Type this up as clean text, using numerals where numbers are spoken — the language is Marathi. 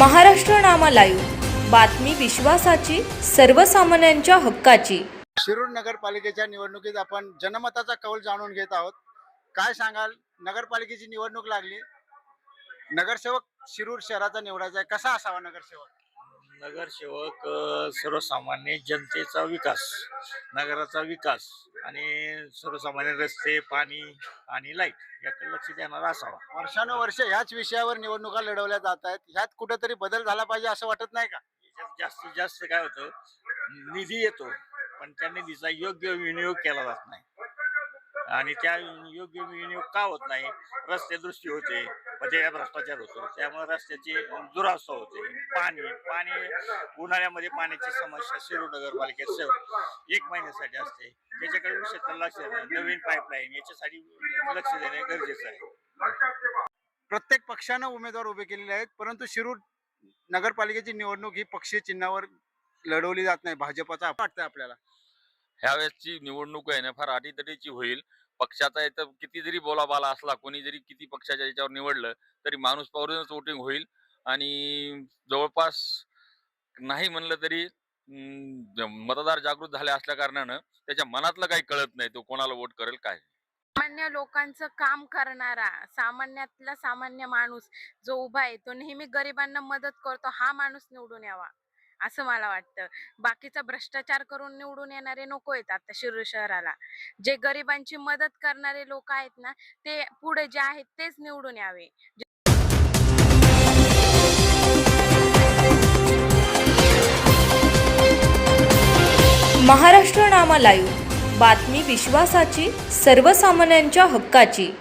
महाराष्ट्र नामा लाईव्ह, बातमी विश्वासाची, सर्वसामान्यांच्या हक्काची। शिरूर नगरपालिकेच्या निवडणुकीत आपण जनमताचा कौल जाणून घेत आहोत। काय सांगाल, नगरपालिकेची निवडणूक लागली, नगरसेवक शिरूर शहराचा निवडायचा आहे, कसा असावा नगरसेवक? नगरसेवक सर्वसामान्य जनतेचा विकास, नगराचा विकास आणि सर्वसामान्य रस्ते, पाणी आणि लाईट याकडे लक्ष देणारा असावा। वर्षानुवर्ष ह्याच विषयावर निवडणुका लढवल्या जात आहेत, ह्यात कुठेतरी बदल झाला पाहिजे असं वाटत नाही का? याच्यात जास्तीत जास्त काय होतं, निधी येतो पण त्या निधीचा योग्य विनियोग केला जात नाही आणि त्या योग्य विनियोग का होत नाही, रस्ते दृष्टी होते, मध्ये भ्रष्टाचार होतो, त्यामुळे रस्त्याची दुरावस्था होते। पाणी उन्हाळ्यामध्ये पाण्याची समस्या शिरूर नगरपालिकेत 1 महिन्यासाठी असते, त्याच्याकडे विशेष लक्ष देणं, नवीन पाईपलाईन याच्यासाठी लक्ष देणे गरजेचं आहे। प्रत्येक पक्षानं उमेदवार उभे केलेले आहेत, परंतु शिरूर नगरपालिकेची निवडणूक ही पक्षीय चिन्हावर लढवली जात नाही। भाजपचा वाटतंय आपल्याला ह्यावेळेसची निवडणूक आहे ना फार अटीतटीची होईल। पक्षाचा इथं किती जरी बोलाबाला असला, कोणी जरी किती पक्षाच्या याच्यावर निवडलं तरी माणूस पावरूनच वोटिंग होईल आणि जवळपास नाही म्हणलं तरी मतदार जागृत झाले असल्या कारणानं त्याच्या मनातलं काही कळत नाही, तो कोणाला वोट करेल काय। सामान्य लोकांचं काम करणारा, सामान्यातला सामान्य माणूस जो उभा आहे तो नेहमी गरिबांना मदत करतो, हा माणूस निवडून यावा असं मला वाटतं। बाकीचा भ्रष्टाचार करून निवडून येणारे नको आहेत आता शिरूर शहराला। जे गरिबांची मदत करणारे लोक आहेत ना, ते पुढे जे आहेत तेच निवडून यावे। महाराष्ट्र नामा लाईव्ह, बातमी विश्वासाची, सर्वसामान्यांच्या हक्काची।